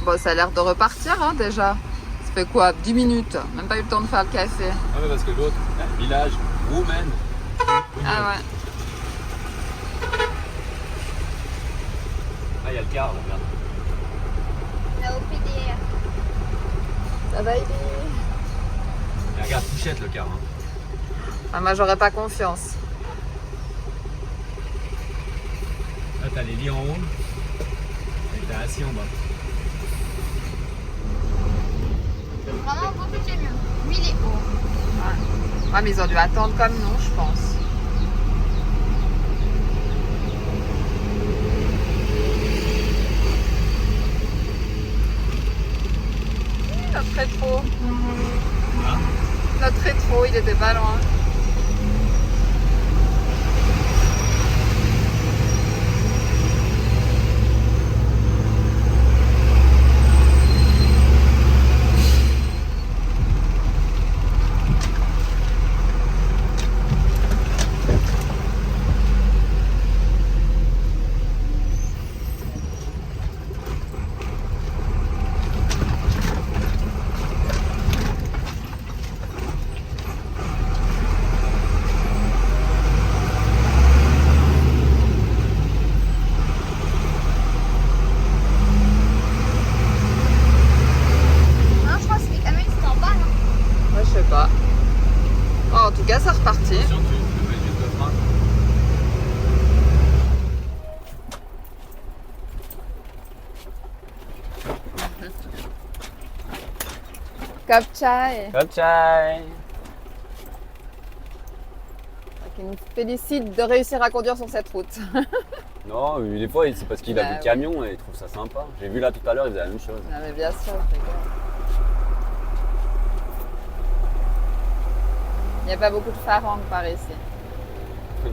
Bon, ça a l'air de repartir hein, déjà. Ça fait quoi? 10 minutes. Même pas eu le temps de faire le café. Ah mais parce que l'autre, village, woman. Ah ouais. Ah, il y a le car là, merde. La OPDR. Ça va aider. Et regarde, couchette le car. Hein. Ah, moi, j'aurais pas confiance. Là, t'as les lits en haut. Et t'as assis en bas. Vraiment beaucoup de camions. Lui, il est haut. Ouais, mais ils ont dû attendre comme nous, je pense. Notre rétro. Hein? Notre rétro, il était pas loin. Non, je crois que les camions, ils sont en bas, non? Ouais, je sais pas. Oh, en tout cas, c'est reparti. Attention, tu mets juste le frein. Kapchai, Kapchai. qui nous félicite de réussir à conduire sur cette route. Non, des fois, c'est parce qu'il a Bah vu le oui. camion et il trouve ça sympa. J'ai vu là tout à l'heure, il faisait la même chose. Non, mais bien sûr, je rigole. Il n'y a pas beaucoup de farangues par ici.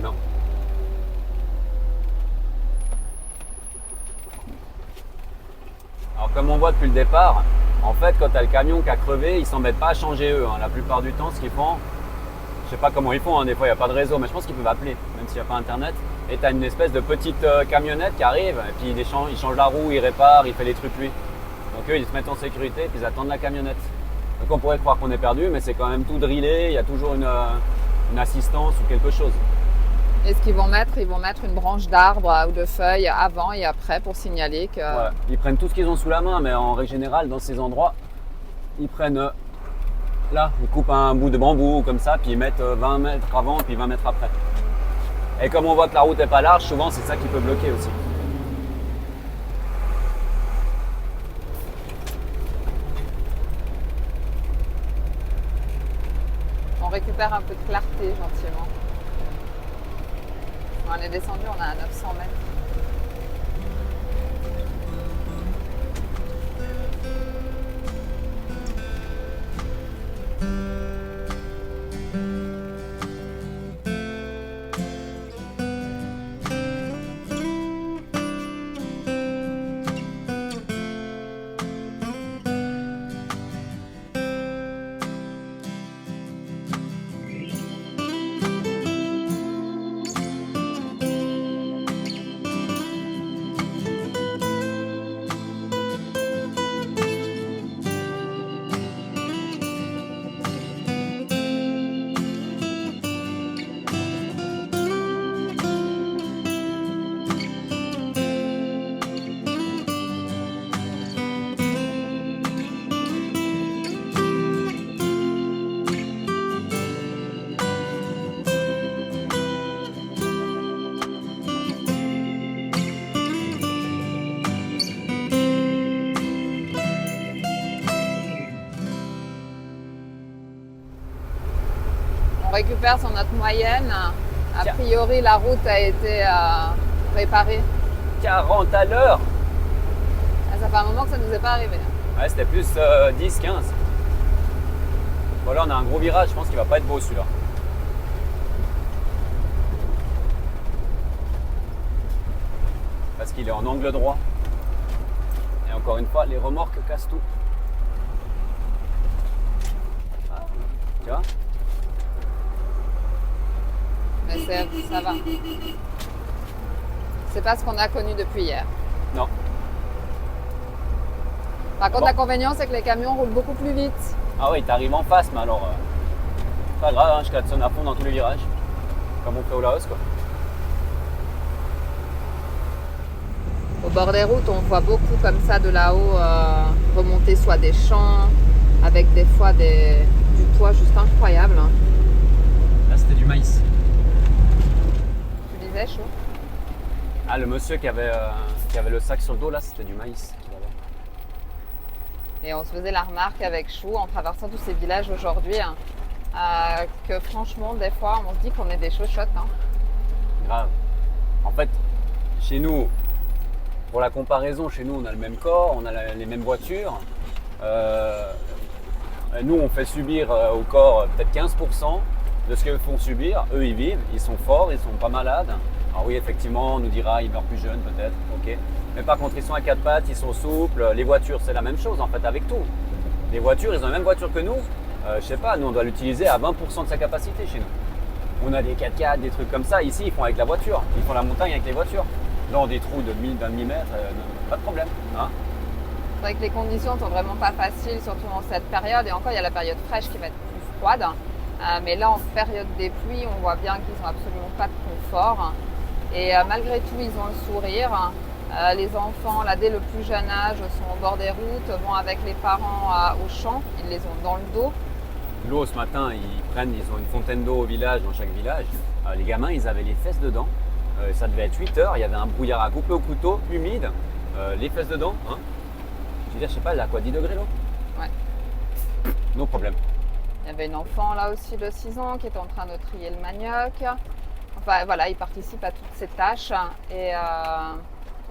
Non. Alors comme on voit depuis le départ, en fait quand t'as le camion qui a crevé, ils s'embêtent pas à changer eux. Hein. La plupart du temps ce qu'ils font, je sais pas comment ils font, hein. Des fois il n'y a pas de réseau, mais je pense qu'ils peuvent appeler, même s'il n'y a pas internet. Et t'as une espèce de petite camionnette qui arrive, et puis il change la roue, il répare, il fait les trucs lui. Donc eux ils se mettent en sécurité et puis ils attendent la camionnette. Donc on pourrait croire qu'on est perdu, mais c'est quand même tout drillé, il y a toujours une assistance ou quelque chose. Et ce qu'ils vont mettre, ils vont mettre une branche d'arbre ou de feuilles avant et après pour signaler que... Ouais, ils prennent tout ce qu'ils ont sous la main, mais en règle générale, dans ces endroits, ils prennent là, ils coupent un bout de bambou comme ça, puis ils mettent 20 mètres avant, puis 20 mètres après. Et comme on voit que la route n'est pas large, souvent c'est ça qui peut bloquer aussi. On récupère un peu de clarté gentiment. On est descendu, on est à 900 mètres. On récupère sur notre moyenne. A Tiens. priori, la route a été réparée. 40 à l'heure. Ah, ça fait un moment que ça ne nous est pas arrivé. Ouais, c'était plus 10, 15. Bon là on a un gros virage, je pense qu'il va pas être beau celui-là. Parce qu'il est en angle droit. Et encore une fois, les remorques cassent tout. Ah, tu vois? Mais ça va. C'est pas ce qu'on a connu depuis hier. Non. Par contre, Bon. l'inconvénient, c'est que les camions roulent beaucoup plus vite. Ah oui, t'arrives en face, mais alors, pas grave, hein, je klaxonne à fond dans tous les virages, comme on fait au Laos, quoi. Au bord des routes, on voit beaucoup comme ça de là-haut remonter soit des champs, avec des fois du toit juste incroyable. Là, c'était du maïs. Tu disais, chaud? Ah, le monsieur qui avait le sac sur le dos, là, c'était du maïs. Et on se faisait la remarque avec Chou en traversant tous ces villages aujourd'hui, que franchement, des fois, on se dit qu'on est des chochottes. Hein. Grave. En fait, chez nous, pour la comparaison, chez nous, on a le même corps, on a les mêmes voitures. Nous, on fait subir au corps peut-être 15% de ce qu'ils font subir. Eux, ils vivent, ils sont forts, ils sont pas malades. Alors oui, effectivement, on nous dira, ils meurent plus jeunes peut-être, ok. Mais par contre, ils sont à quatre pattes, ils sont souples. Les voitures, c'est la même chose en fait avec tout. Les voitures, ils ont la même voiture que nous. Je sais pas, nous, on doit l'utiliser à 20% de sa capacité chez nous. On a des 4x4, des trucs comme ça. Ici, ils font avec la voiture. Ils font la montagne avec les voitures. Dans des trous d'un demi-mètre, pas de problème. Hein. C'est vrai que les conditions sont vraiment pas faciles, surtout en cette période. Et encore, il y a la période fraîche qui va être plus froide. Mais là, en période des pluies, on voit bien qu'ils n'ont absolument pas de confort. Et malgré tout, ils ont le sourire. Les enfants, là, dès le plus jeune âge, sont au bord des routes, vont avec les parents au champ. Ils les ont dans le dos. L'eau, ce matin, ils ont une fontaine d'eau au village, dans chaque village. Les gamins, ils avaient les fesses dedans. Ça devait être 8 heures, il y avait un brouillard à couper au couteau, humide, les fesses dedans. Hein. Je veux dire, je sais pas, elle a quoi, 10 degrés l'eau? Ouais. No problème. Il y avait une enfant là aussi de 6 ans qui était en train de trier le manioc. Enfin voilà, ils participent à toutes ces tâches. Et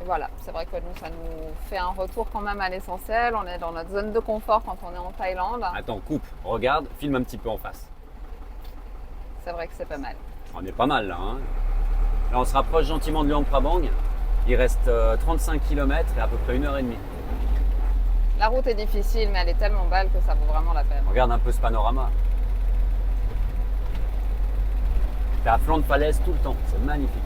voilà, c'est vrai que nous, ça nous fait un retour quand même à l'essentiel. On est dans notre zone de confort quand on est en Thaïlande. Attends, coupe, regarde, filme un petit peu en face. C'est vrai que c'est pas mal. On est pas mal là. Hein. Là, on se rapproche gentiment de Luang Prabang. Il reste 35 km et à peu près 1h30. La route est difficile, mais elle est tellement belle que ça vaut vraiment la peine. Regarde un peu ce panorama. T'es à flanc de falaise tout le temps, c'est magnifique.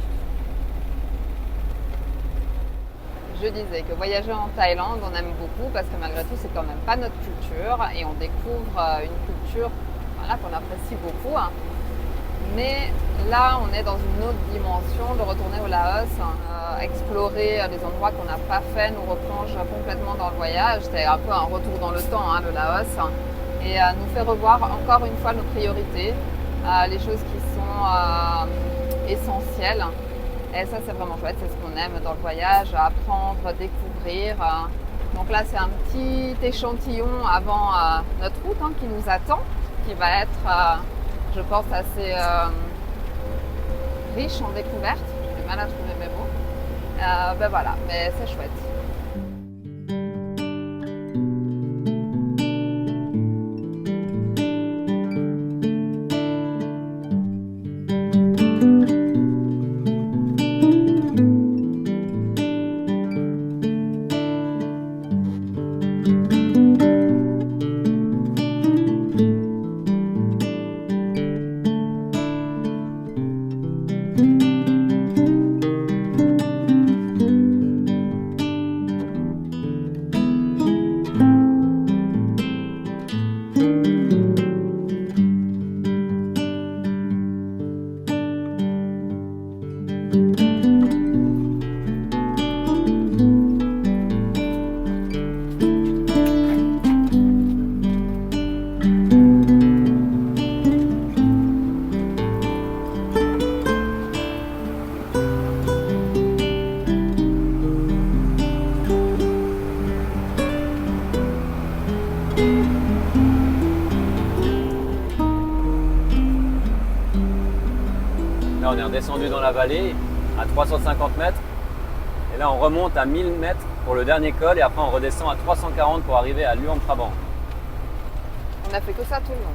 Je disais que voyager en Thaïlande, on aime beaucoup parce que malgré tout, c'est quand même pas notre culture et on découvre une culture voilà, qu'on apprécie beaucoup. Mais là, on est dans une autre dimension de retourner au Laos, explorer des endroits qu'on n'a pas fait, nous replonge complètement dans le voyage. C'était un peu un retour dans le temps, le Laos, et nous fait revoir encore une fois nos priorités, les choses qui sont essentielles. Et ça, c'est vraiment chouette, c'est ce qu'on aime dans le voyage, apprendre, découvrir. Donc là, c'est un petit échantillon avant notre route qui nous attend, qui va être, je pense, assez riche en découvertes. J'ai du mal à trouver mes mots. Ben voilà, mais c'est chouette. Là, on est redescendu dans la vallée à 350 mètres. Et là, on remonte à 1000 mètres pour le dernier col. Et après, on redescend à 340 pour arriver à Luang Prabang. On a fait que ça tout le long.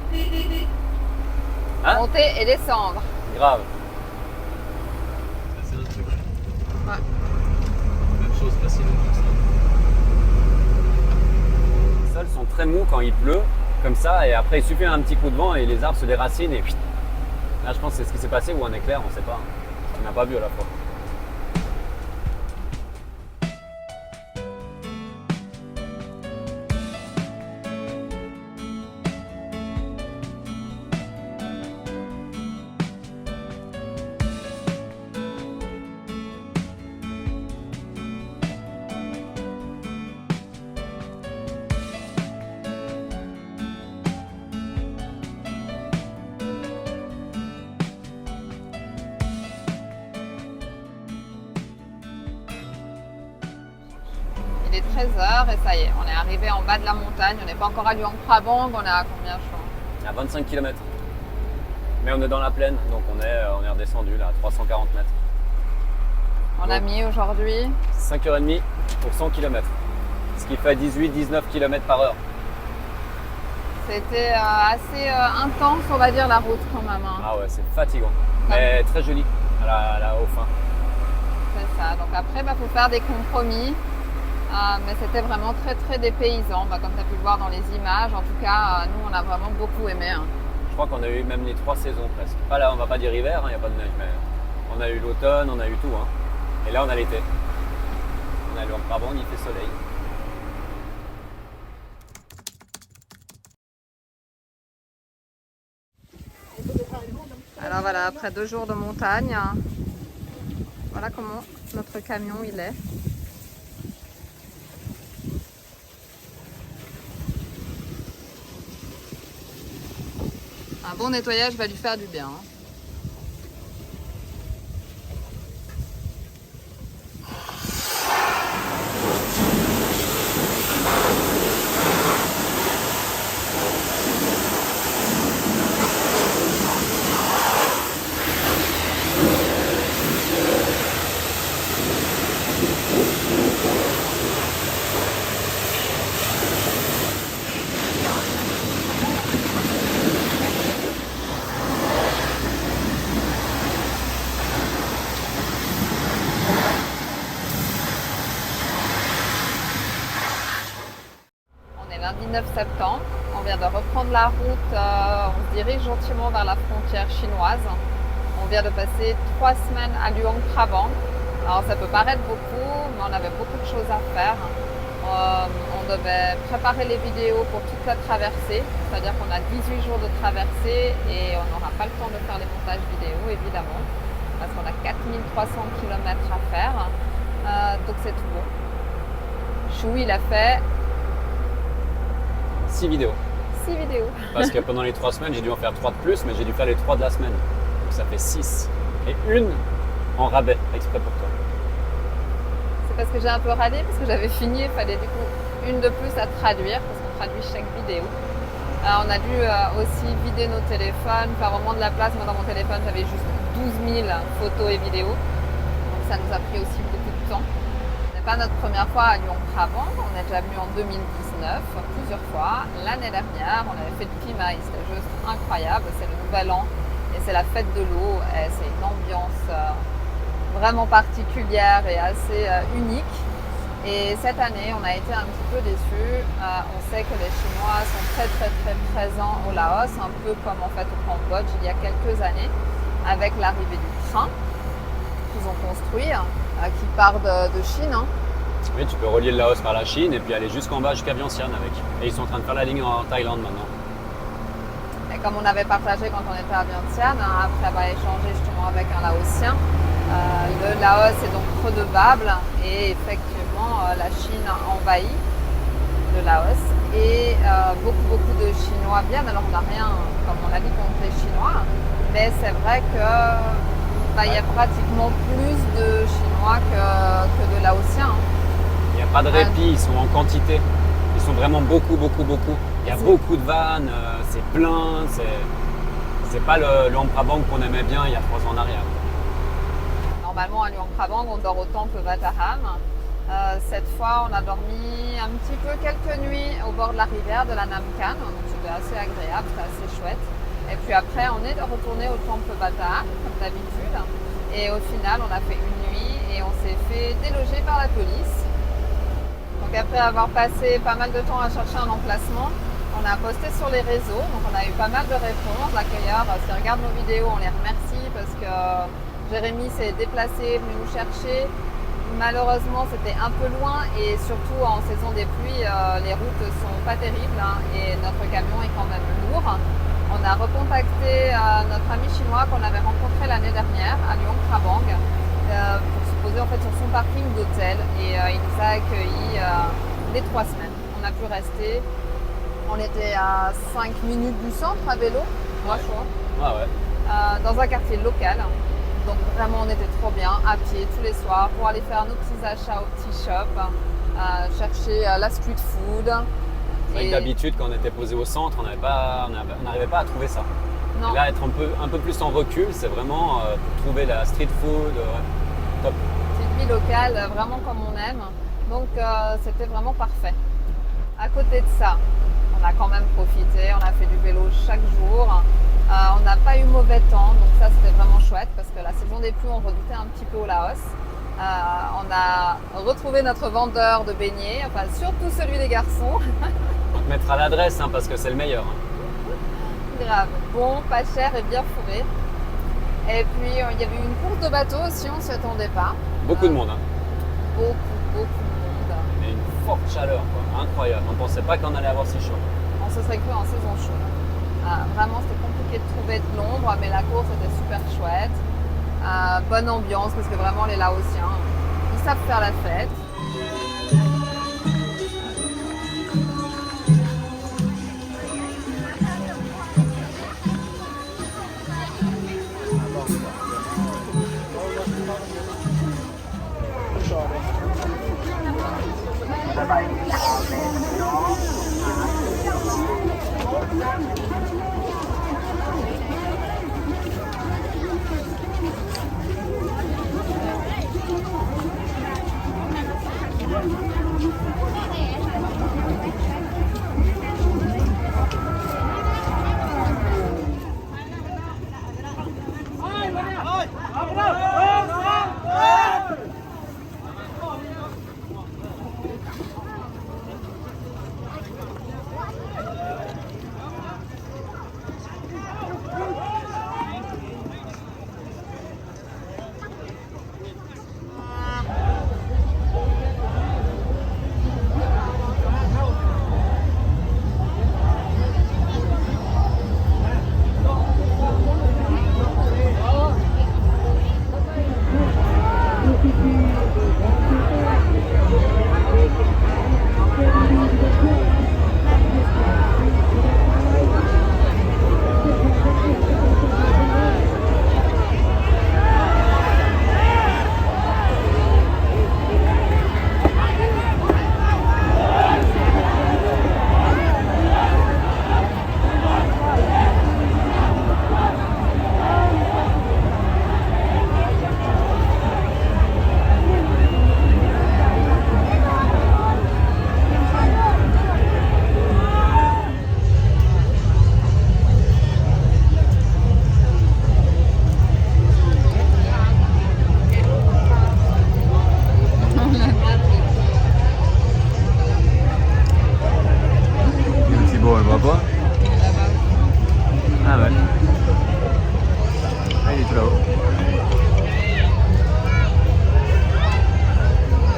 Hein? Monter et descendre. Grave. C'est un truc. Ouais. Même chose, facile. Les sols sont très mous quand il pleut, comme ça. Et après, il suffit un petit coup de vent et les arbres se déracinent. Et là, je pense que c'est ce qui s'est passé ou un éclair, on ne sait pas. On n'a pas vu à la fois. est 13h et ça y est, on est arrivé en bas de la montagne. On n'est pas encore à Luang Prabang, on est à combien je crois? À 25 km. Mais on est dans la plaine, donc on est redescendu là, à 340 mètres. On a mis aujourd'hui 5h30 pour 100 km. Ce qui fait 18-19 km par heure. C'était assez intense, on va dire, la route quand même. Hein. Ah ouais, c'est fatigant. Mais très joli au fin. C'est ça. Donc après, faut faire des compromis. Mais c'était vraiment très très dépaysant. Comme tu as pu le voir dans les images, en tout cas, nous, on a vraiment beaucoup aimé. Hein. Je crois qu'on a eu même les 3 saisons presque. Pas là, on va pas dire hiver, il n'y a pas de neige, mais on a eu l'automne, on a eu tout. Hein. Et là, on a l'été. On a Luang Prabang, il fait soleil. Alors voilà, après 2 jours de montagne, voilà comment notre camion il est. Un bon nettoyage va lui faire du bien. Hein. Lundi 9 septembre, on vient de reprendre la route, on se dirige gentiment vers la frontière chinoise. On vient de passer 3 semaines à Luang Prabang. Alors ça peut paraître beaucoup, mais on avait beaucoup de choses à faire. On devait préparer les vidéos pour toute la traversée, c'est-à-dire qu'on a 18 jours de traversée et on n'aura pas le temps de faire les montages vidéo évidemment, parce qu'on a 4300 km à faire, donc c'est tout bon. Chou, il a fait 6 vidéos. 6 vidéos. Parce que pendant les 3 semaines, j'ai dû en faire 3 de plus, mais j'ai dû faire les 3 de la semaine. Donc ça fait 6. Et une en rabais, exprès pour toi. C'est parce que j'ai un peu râlé, parce que j'avais fini, il fallait du coup une de plus à traduire, parce qu'on traduit chaque vidéo. Alors, on a dû aussi vider nos téléphones, faire vraiment de la place. Moi dans mon téléphone, j'avais juste 12 000 photos et vidéos. Donc ça nous a pris aussi beaucoup de temps. Ce n'est pas notre première fois à Luang Prabang, on est déjà venu en 2019 plusieurs fois. L'année dernière, on avait fait le Pimai, c'était juste incroyable, c'est le nouvel an et c'est la fête de l'eau, c'est une ambiance vraiment particulière et assez unique. Et cette année, on a été un petit peu déçus. On sait que les Chinois sont très très très présents au Laos, un peu comme en fait au Cambodge il y a quelques années, avec l'arrivée du train qu'ils ont construit, qui part de Chine. Hein. Oui, tu peux relier le Laos par la Chine et puis aller jusqu'en bas, jusqu'à Vientiane avec. Et ils sont en train de faire la ligne en Thaïlande maintenant. Et comme on avait partagé quand on était à Vientiane, après avoir échangé justement avec un Laotien, le Laos est donc redevable et effectivement la Chine envahit le Laos et beaucoup de Chinois viennent. Alors on n'a rien, comme on l'a dit, contre les Chinois, mais c'est vrai que il y a pratiquement plus de Chinois que de Laotiens. Il n'y a pas de répit, ils sont en quantité. Ils sont vraiment beaucoup. Il y a beaucoup de vannes, c'est plein. C'est pas le Luang Prabang qu'on aimait bien il y a 3 ans en arrière. Normalement, à Luang Prabang, on dort au temple Vataham. Cette fois, on a dormi un petit peu quelques nuits au bord de la rivière de la Nam Khan. Donc c'était assez agréable, c'était assez chouette. Et puis après, on est retourné au temple Vataham, comme d'habitude. Et au final, on a fait une nuit et on s'est fait déloger par la police. Donc après avoir passé pas mal de temps à chercher un emplacement, on a posté sur les réseaux. Donc on a eu pas mal de réponses. L'accueilleur, s'ils regardent nos vidéos, on les remercie parce que Jérémy s'est déplacé, venu nous chercher. Malheureusement, c'était un peu loin et surtout en saison des pluies, les routes sont pas terribles et notre camion est quand même lourd. On a recontacté notre ami chinois qu'on avait rencontré l'année dernière à Luang Prabang pour se poser en fait sur son parking d'hôtel et il nous a accueillis les 3 semaines. On a pu rester, on était à 5 minutes du centre à vélo, Ouais, ouais. dans un quartier local. Donc vraiment on était trop bien à pied tous les soirs pour aller faire nos petits achats au petit shop, chercher la street food. C'est vrai que d'habitude, quand on était posé au centre, on n'arrivait pas à trouver ça. Non. Et là, être un peu plus en recul, c'est vraiment pour trouver la street food, top. Petite vie locale, vraiment comme on aime. Donc c'était vraiment parfait. À côté de ça, on a quand même profité, on a fait du vélo chaque jour. On n'a pas eu mauvais temps, donc ça c'était vraiment chouette parce que la saison des pluies, on redoutait un petit peu au Laos. On a retrouvé notre vendeur de beignets, enfin surtout celui des garçons. On te mettra l'adresse parce que c'est le meilleur. Grave, bon, pas cher et bien fourré. Et puis il y avait eu une course de bateau aussi, on ne s'y attendait pas. Beaucoup de monde. Beaucoup de monde. Et une forte chaleur, quoi. Incroyable. On ne pensait pas qu'on allait avoir si chaud. On se serait cru en saison chaude. Vraiment, c'était compliqué de trouver de l'ombre, mais la course était super chouette. Bonne ambiance, parce que vraiment, les Laotiens, ils savent faire la fête.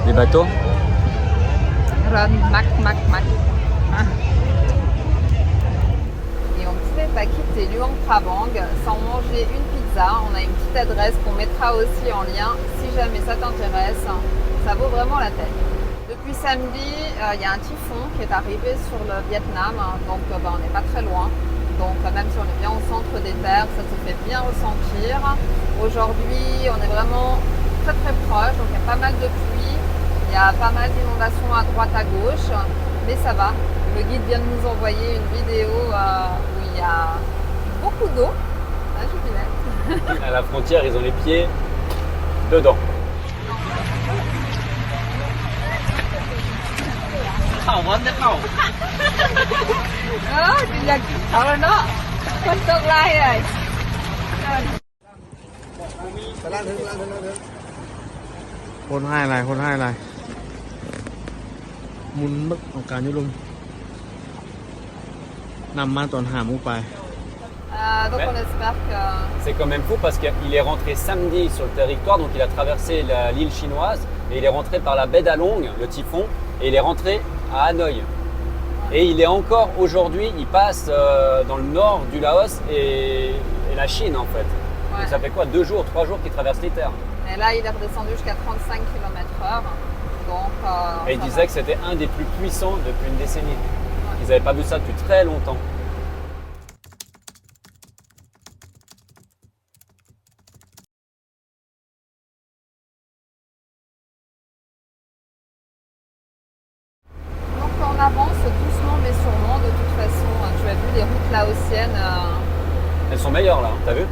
Les bateaux. Run, mac. Et on pouvait pas quitter Luang Prabang sans manger une pizza. On a une petite adresse qu'on mettra aussi en lien si jamais ça t'intéresse. Ça vaut vraiment la peine. Depuis samedi, il y a un typhon qui est arrivé sur le Vietnam, donc on n'est pas très loin. Donc même si on est bien au centre des terres, ça se fait bien ressentir. Aujourd'hui, on est vraiment très proche, donc il y a pas mal de pluie. Il y a pas mal d'inondations à droite, à gauche, mais ça va. Le guide vient de nous envoyer une vidéo où il y a beaucoup d'eau. Hein, Jupinette? À la frontière, ils ont les pieds dedans. Oh, thì là thở rồi đó. Con tương lai rồi. คนให้อะไรมุนมึกของการยุลุมนำมาตอนหามุกไป Donc on espère que... C'est quand même fou parce qu'il est rentré samedi sur le territoire, donc il a traversé l'île chinoise et il est rentré par la baie d'Along, le typhon, et il est rentré à Hanoï. Et il est encore aujourd'hui, il passe dans le nord du Laos et la Chine en fait. Ouais. Donc ça fait quoi, 2 jours, 3 jours qu'il traverse les terres. Et là, il est redescendu jusqu'à 35 km/h. Donc, et il disait que c'était un des plus puissants depuis une décennie. Ouais. Ils n'avaient pas vu ça depuis très longtemps. laotiennes, Elles sont meilleures là, hein, t'as vu?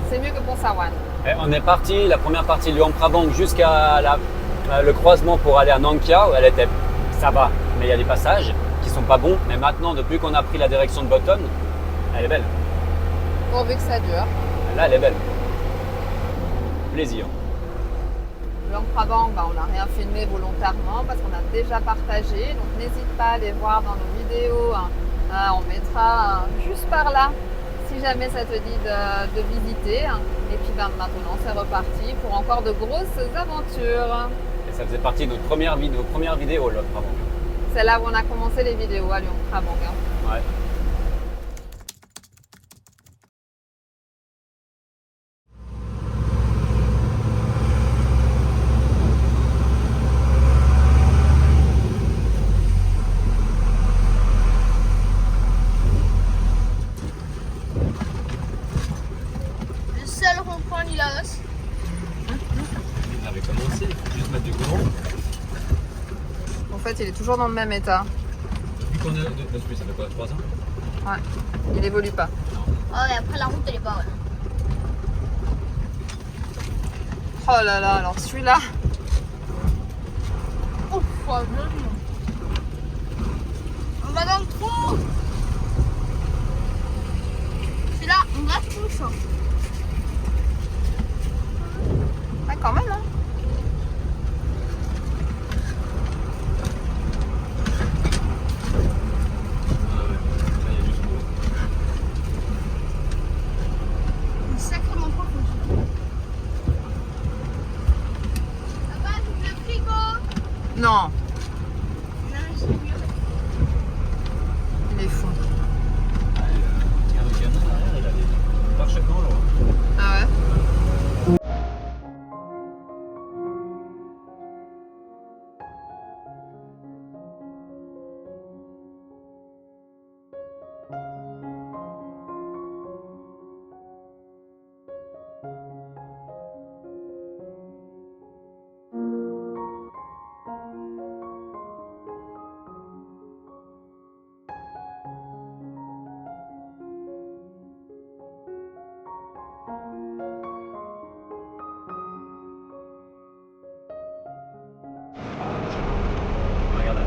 c'est mieux que Pont-Sawan. Et on est parti, la première partie de Luang Prabang jusqu'à le croisement pour aller à Nang Kia. Elle était, ça va, mais il y a des passages qui sont pas bons. Mais maintenant, depuis qu'on a pris la direction de Botton, elle est belle. Pourvu que ça dure. Là, elle est belle. Plaisir. Luang Prabang, on n'a rien filmé volontairement parce qu'on a déjà partagé. Donc n'hésite pas à aller voir dans nos vidéos. On mettra juste par là si jamais ça te dit de visiter. Et puis maintenant, c'est reparti pour encore de grosses aventures. Et ça faisait partie de nos premières vidéos, Luang Prabang. C'est là où on a commencé les vidéos à Luang Prabang. Ouais. Le seul rond-point du Laos. On avait commencé, il faut juste mettre du goudron. En fait, il est toujours dans le même état. Depuis qu'on est depuis, ça fait quoi, 3 ans? Ouais, il évolue pas. Oh, et après la route, elle est pas bonne. Oh là là, alors celui-là, Ouf, oh, joli. On va dans le trou. C'est là, on rate tout ça. ouais, quand même, hein. C'est sacrément profond. Ça va, tu le frigo? Non, Non, j'ai mieux. il est fou. Regarde le canon derrière, il a des parfaitement loin. Ah ouais? Regarde,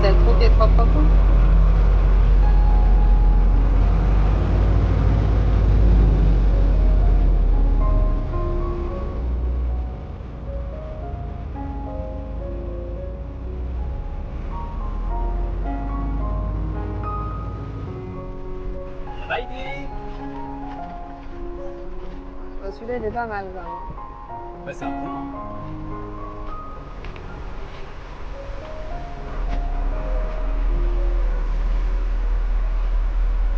C'est le trou qui est trop profond. Celui-là, il est pas mal quand même. bah, c'est un pont.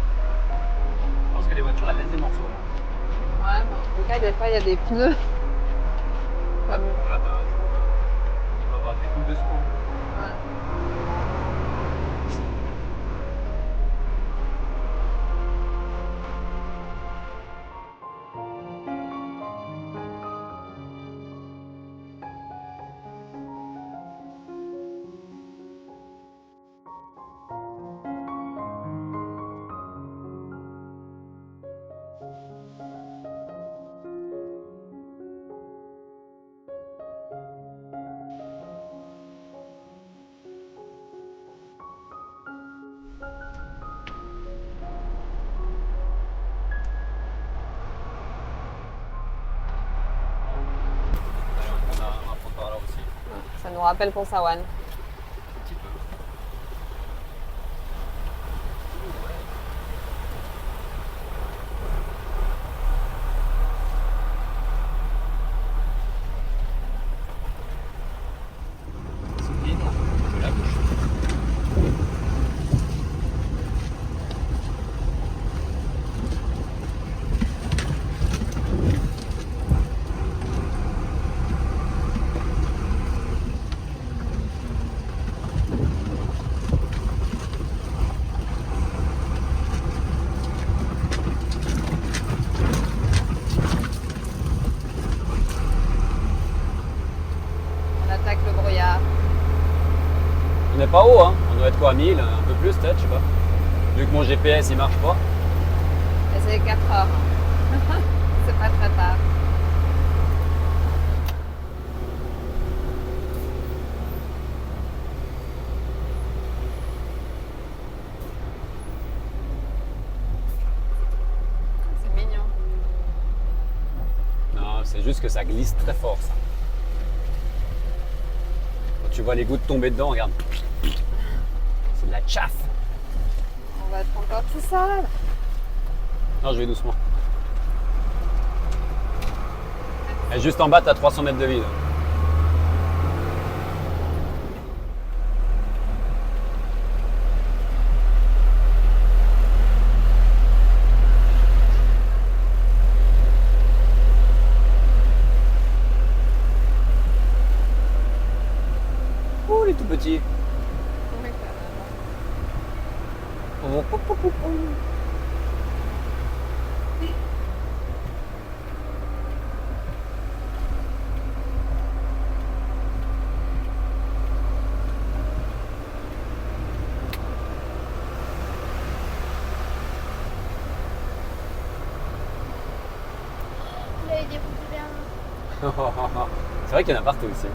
Je pense que les voitures, elles laissent des morceaux là. Ouais, mais en tout cas, des fois, il y a des pneus. Comme... Là, on va avoir des coups de secours. Ouais. On va prendre par là aussi. Ça nous rappelle Pont-Sawan. Un petit peu. C'est bien, de la bouche. On attaque le brouillard. On n'est pas haut, hein. On doit être quoi, 1000, un peu plus peut-être, je sais pas. Vu que mon GPS il marche pas. Et c'est 4 heures. C'est pas très tard. C'est mignon. Non, c'est juste que ça glisse très fort ça. Quand tu vois les gouttes tomber dedans, regarde. C'est de la chaff. On va être encore tout seul. Non, je vais doucement. Et juste en bas, t'as 300 mètres de vide. Oh, les tout petits. Oui, quand même. Oh. Là, il y a des routes de Berlin. C'est vrai qu'il y en a partout ici.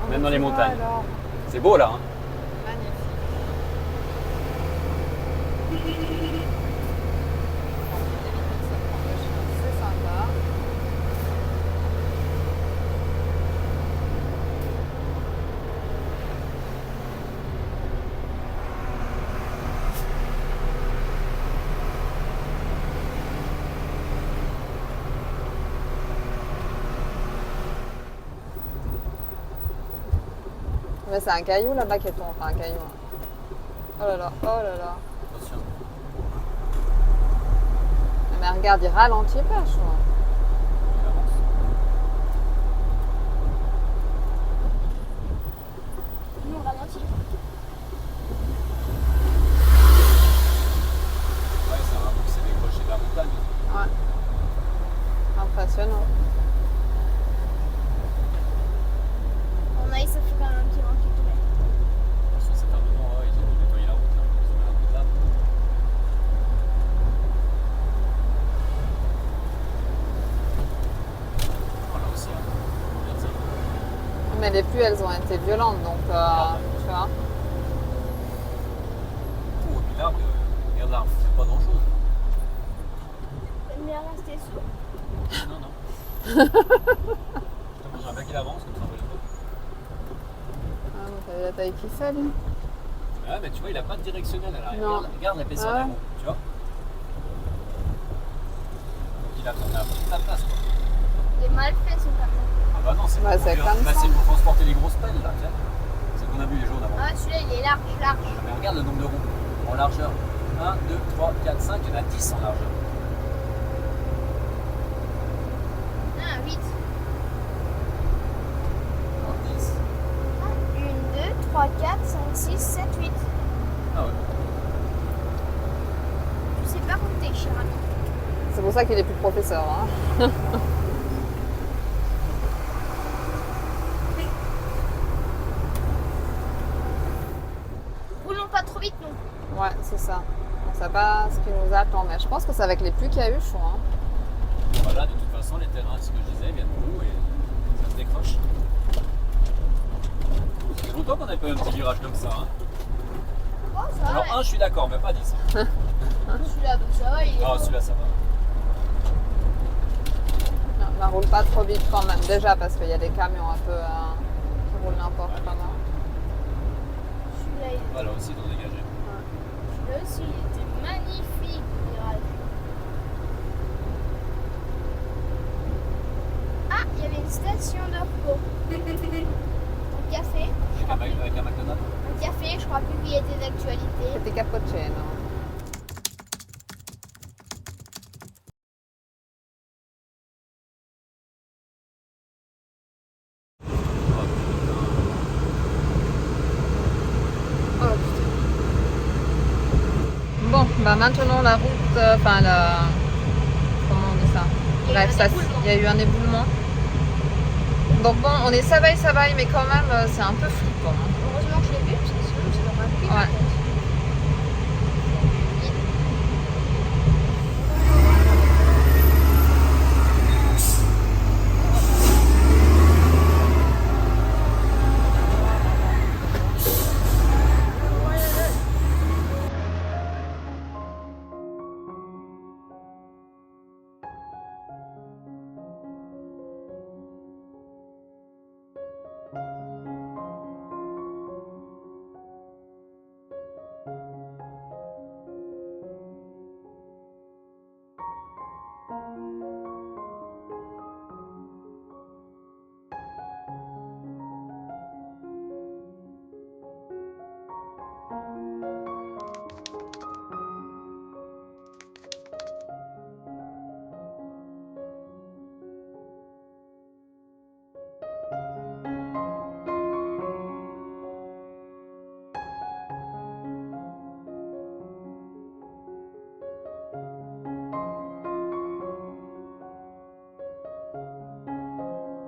Même dans les Tu vois, montagnes. alors, C'est beau là. Hein. magnifique. C'est sympa. Mais c'est un caillou là-bas qui est tombé. Enfin, un caillou. Hein. Oh là là, oh là là. Attention. Mais regarde, il ralentit pas, je crois. Il avance. Nous, on ralentit. Ouais, c'est un qui s'est décroché de la montagne. Ouais. Impressionnant. On a eu, ça fait quand même un petit moment qu'il tournait. Sur cet armement, ouais, ils ont nettoyé la route. Là. Ils ont mis la route là. Oh, là aussi, hein. Regarde ça. Mais les pluies, elles ont été violentes, donc tu vois. Oh, et puis l'arbre, regarde l'arbre, c'est pas grand chose. J'aime bien rester sous. Non, non. Putain, j'aimerais bien qu'il avance comme ça, on va le voir. Ah, donc t'as vu la taille qu'il fait, lui. Ouais, mais tu vois, il a pas de directionnel à l'arrière. Non. Regarde l'épaisseur Ah ouais. des roues, tu vois. Donc il a toute la place, quoi. Il est mal fait, son camion. Ah bah non, c'est Ouais, pour, c'est comme ça. c'est pour transporter les grosses pelles, là, tiens. C'est qu'on a vu les jaunes avant. Ah, celui-là, il est large, large. Mais regarde le nombre de roues en largeur. 1, 2, 3, 4, 5, il y en a 10 en largeur. Ah, 8. 10. 1, 2, 3, 4, 5, 6, 7, 8. Ah ouais. Je sais pas compter, cher ami. C'est pour ça qu'il est plus professeur. Hein. Roulons pas trop vite, non. Ouais, c'est ça. On sait pas ce qui nous attend, mais je pense que c'est avec les pluies qu'il y a eu chaud. Hein. Voilà, de toute façon, les terrains, c'est ce que je disais, viennent beaucoup et ça se décroche. Ça fait longtemps qu'on n'avait pas eu un petit virage comme ça. Hein. Oh, ça va. Alors, ouais. un, je suis d'accord, mais pas 10. Celui-là, bah, ça va, il est. Ah, celui-là, ça va. Non, ne roule pas trop vite quand même, déjà parce qu'il y a des camions un peu qui roulent n'importe Ouais. comment. Celui-là, il... Voilà, aussi, ils ont dégagé. Celui-là aussi, il était magnifique, le virage. Ah, il y avait une station de repos. Un café. Je crois plus. Avec un McDonald's. Un café, je crois plus qu'il y était d'actualité. C'était cappuccino. Oh, putain. Bon, bah maintenant la route, enfin la... Comment on dit ça? Il y a eu Bref, un éboulement. il y a eu un éboulement. Donc bon, on est savaille, mais quand même, c'est un peu flippant. Hein. Heureusement que je l'ai vu, parce que sinon, ça aurait pu Ouais.